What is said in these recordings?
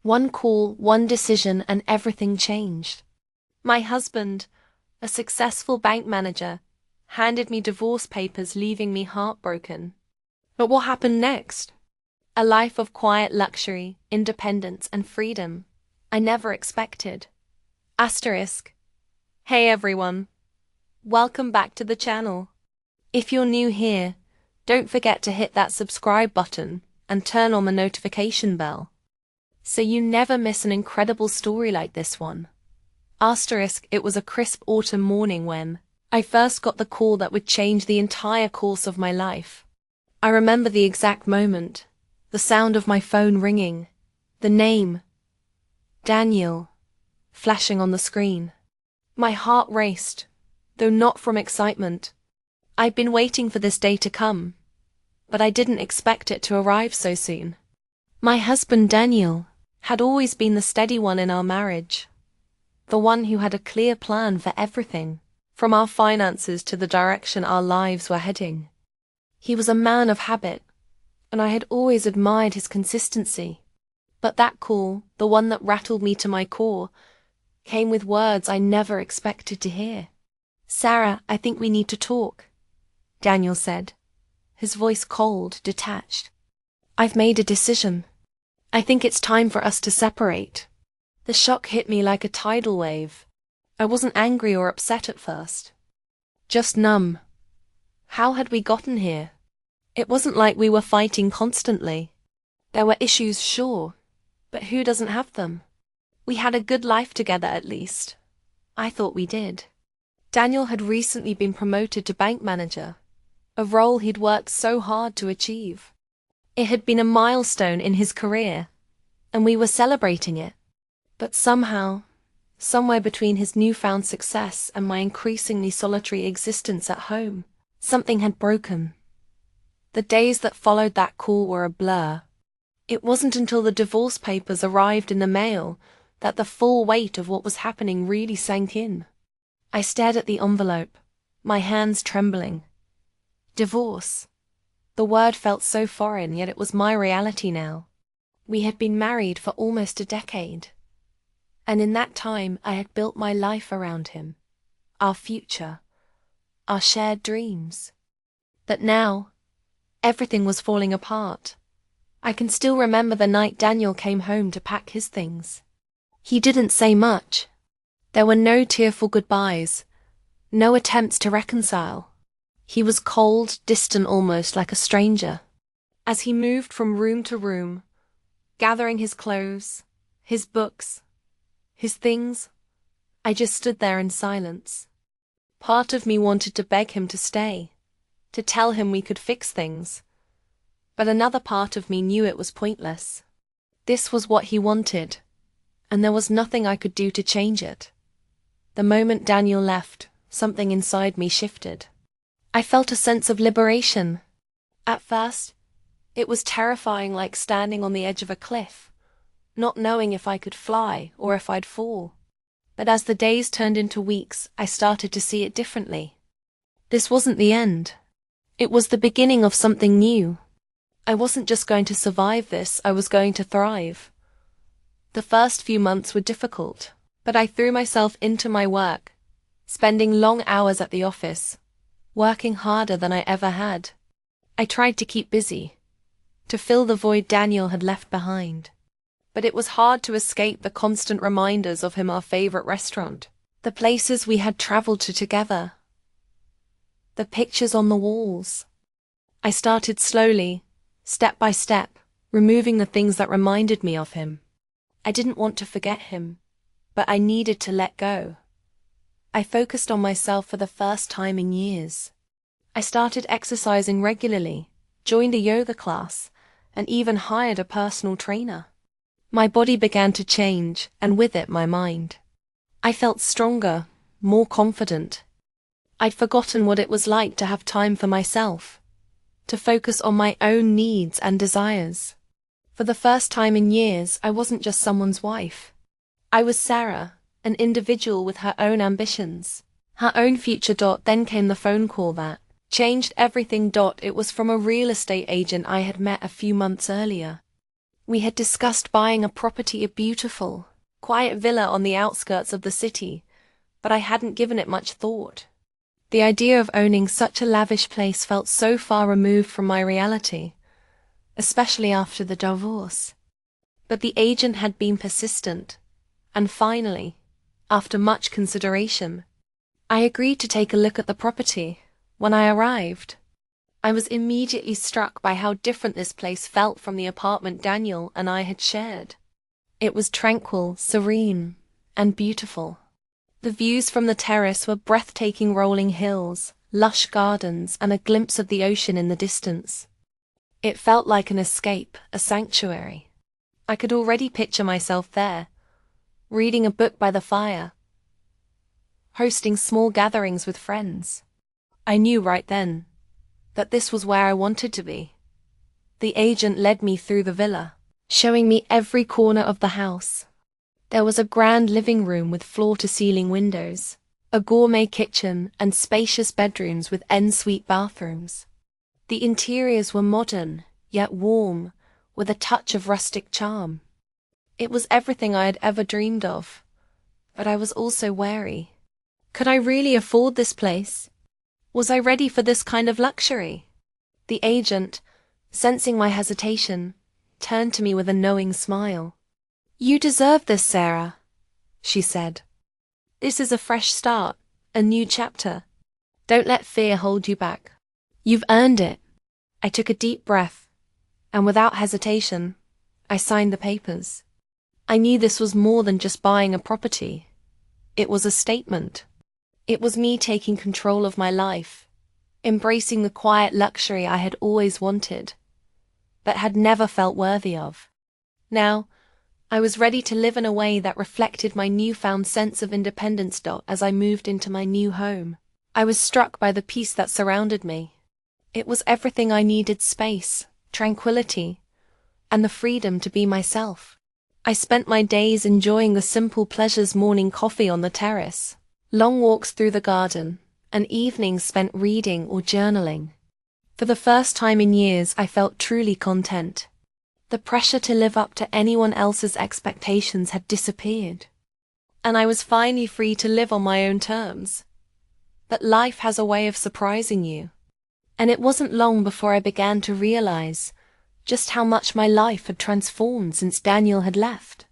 One call, one decision, and everything changed. My husband, a successful bank manager, handed me divorce papers, leaving me heartbroken. But what happened next? A life of quiet luxury, independence, and freedom I never expected. Asterisk. Hey everyone. Welcome back to the channel. If you're new here, don't forget to hit that subscribe button and turn on the notification bell, so you never miss an incredible story like this one. Asterisk. It was a crisp autumn morning when I first got the call that would change the entire course of my life. I remember the exact moment, the sound of my phone ringing, the name, Daniel, flashing on the screen. My heart raced, though not from excitement. I'd been waiting for this day to come, but I didn't expect it to arrive so soon. My husband Daniel had always been the steady one in our marriage, the one who had a clear plan for everything, from our finances to the direction our lives were heading. He was a man of habit, and I had always admired his consistency. But that call, the one that rattled me to my core, came with words I never expected to hear. "Sarah, I think we need to talk," Daniel said, his voice cold, detached. "I've made a decision. I think it's time for us to separate." The shock hit me like a tidal wave. I wasn't angry or upset at first, just numb. How had we gotten here? It wasn't like we were fighting constantly. There were issues, sure, but who doesn't have them? We had a good life together, at least. I thought we did. Daniel had recently been promoted to bank manager, a role he'd worked so hard to achieve. It had been a milestone in his career, and we were celebrating it. But somehow, somewhere between his newfound success and my increasingly solitary existence at home, something had broken. The days that followed that call were a blur. It wasn't until the divorce papers arrived in the mail that the full weight of what was happening really sank in. I stared at the envelope, my hands trembling. Divorce. The word felt so foreign, yet it was my reality now. We had been married for almost a decade, and in that time I had built my life around him, our future, our shared dreams. But now, everything was falling apart. I can still remember the night Daniel came home to pack his things. He didn't say much. There were no tearful goodbyes, no attempts to reconcile. He was cold, distant, almost like a stranger. As he moved from room to room, gathering his clothes, his books, his things, I just stood there in silence. Part of me wanted to beg him to stay, to tell him we could fix things. But another part of me knew it was pointless. This was what he wanted, and there was nothing I could do to change it. The moment Daniel left, something inside me shifted. I felt a sense of liberation. At first, it was terrifying, like standing on the edge of a cliff, not knowing if I could fly or if I'd fall. But as the days turned into weeks, I started to see it differently. This wasn't the end. It was the beginning of something new. I wasn't just going to survive this, I was going to thrive. The first few months were difficult, but I threw myself into my work, spending long hours at the office, working harder than I ever had. I tried to keep busy, to fill the void Daniel had left behind. But it was hard to escape the constant reminders of him, our favorite restaurant, the places we had traveled to together, the pictures on the walls. I started slowly, step by step, removing the things that reminded me of him. I didn't want to forget him, but I needed to let go. I focused on myself for the first time in years. I started exercising regularly, joined a yoga class, and even hired a personal trainer. My body began to change, and with it my mind. I felt stronger, more confident. I'd forgotten what it was like to have time for myself, to focus on my own needs and desires. For the first time in years, I wasn't just someone's wife. I was Sarah, an individual with her own ambitions, her own future. Then came the phone call that changed everything. It was from a real estate agent I had met a few months earlier. We had discussed buying a property, a beautiful, quiet villa on the outskirts of the city, but I hadn't given it much thought. The idea of owning such a lavish place felt so far removed from my reality, especially after the divorce. But the agent had been persistent, and finally, after much consideration, I agreed to take a look at the property. When I arrived, I was immediately struck by how different this place felt from the apartment Daniel and I had shared. It was tranquil, serene, and beautiful. The views from the terrace were breathtaking: rolling hills, lush gardens, and a glimpse of the ocean in the distance. It felt like an escape, a sanctuary. I could already picture myself there, reading a book by the fire, hosting small gatherings with friends. I knew right then that this was where I wanted to be. The agent led me through the villa, showing me every corner of the house. There was a grand living room with floor-to-ceiling windows, a gourmet kitchen, and spacious bedrooms with en-suite bathrooms. The interiors were modern, yet warm, with a touch of rustic charm. It was everything I had ever dreamed of, but I was also wary. Could I really afford this place? Was I ready for this kind of luxury? The agent, sensing my hesitation, turned to me with a knowing smile. "You deserve this, Sarah," she said. "This is a fresh start, a new chapter. Don't let fear hold you back. You've earned it." I took a deep breath, and without hesitation, I signed the papers. I knew this was more than just buying a property. It was a statement. It was me taking control of my life, embracing the quiet luxury I had always wanted, but had never felt worthy of. Now, I was ready to live in a way that reflected my newfound sense of independence. As I moved into my new home, I was struck by the peace that surrounded me. It was everything I needed: space, tranquility, and the freedom to be myself. I spent my days enjoying the simple pleasures: morning coffee on the terrace, long walks through the garden, and evenings spent reading or journaling. For the first time in years, I felt truly content. The pressure to live up to anyone else's expectations had disappeared, and I was finally free to live on my own terms. But life has a way of surprising you, and it wasn't long before I began to realize just how much my life had transformed since Daniel had left.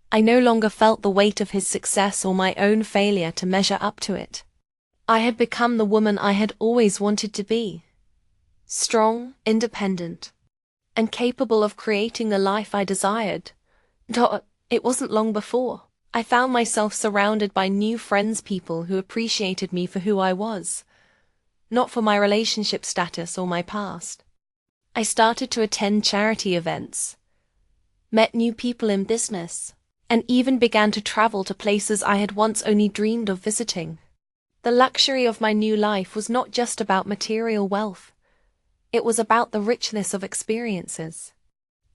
I no longer felt the weight of his success or my own failure to measure up to it. I had become the woman I had always wanted to be: strong, independent, and capable of creating the life I desired. It wasn't long before I found myself surrounded by new friends, people who appreciated me for who I was, not for my relationship status or my past. I started to attend charity events, met new people in business, and even began to travel to places I had once only dreamed of visiting. The luxury of my new life was not just about material wealth. It was about the richness of experiences,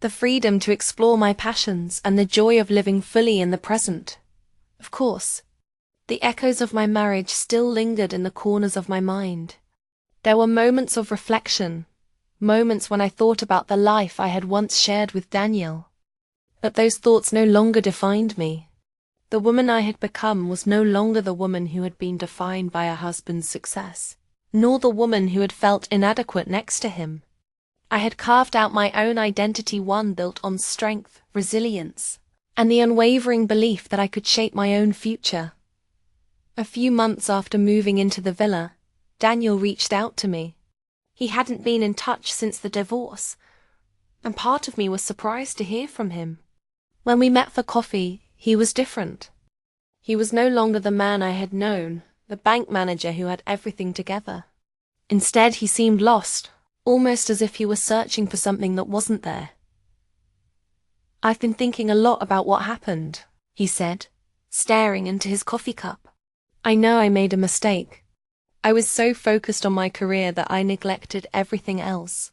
the freedom to explore my passions, and the joy of living fully in the present. Of course, the echoes of my marriage still lingered in the corners of my mind. There were moments of reflection, moments when I thought about the life I had once shared with Daniel. But those thoughts no longer defined me. The woman I had become was no longer the woman who had been defined by her husband's success, nor the woman who had felt inadequate next to him. I had carved out my own identity, one built on strength, resilience, and the unwavering belief that I could shape my own future. A few months after moving into the villa, Daniel reached out to me. He hadn't been in touch since the divorce, and part of me was surprised to hear from him. When we met for coffee, he was different. He was no longer the man I had known, the bank manager who had everything together. Instead, he seemed lost, almost as if he was searching for something that wasn't there. "I've been thinking a lot about what happened," he said, staring into his coffee cup. "I know I made a mistake. I was so focused on my career that I neglected everything else.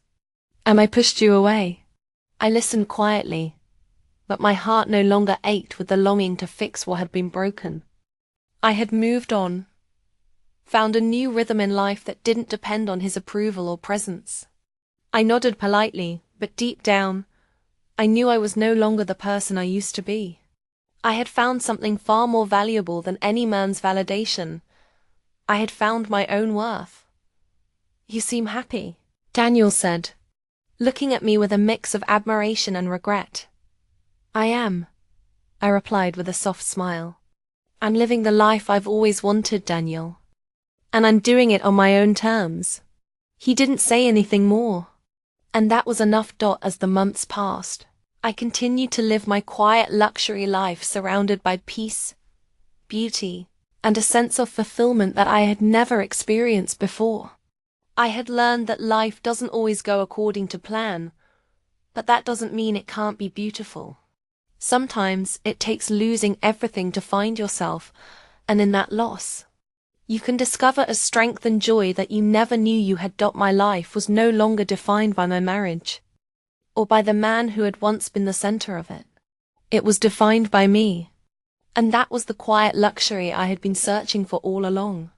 And I pushed you away." I listened quietly, but my heart no longer ached with the longing to fix what had been broken. I had moved on, found a new rhythm in life that didn't depend on his approval or presence. I nodded politely, but deep down, I knew I was no longer the person I used to be. I had found something far more valuable than any man's validation. I had found my own worth. You seem happy, Daniel said, looking at me with a mix of admiration and regret. I am, I replied with a soft smile. I'm living the life I've always wanted, Daniel. And I'm doing it on my own terms. He didn't say anything more. And that was enough. As the months passed, I continued to live my quiet luxury life surrounded by peace, beauty, and a sense of fulfillment that I had never experienced before. I had learned that life doesn't always go according to plan, but that doesn't mean it can't be beautiful. Sometimes it takes losing everything to find yourself, and in that loss, you can discover a strength and joy that you never knew you had. My life was no longer defined by my marriage, or by the man who had once been the center of it. It was defined by me, and that was the quiet luxury I had been searching for all along.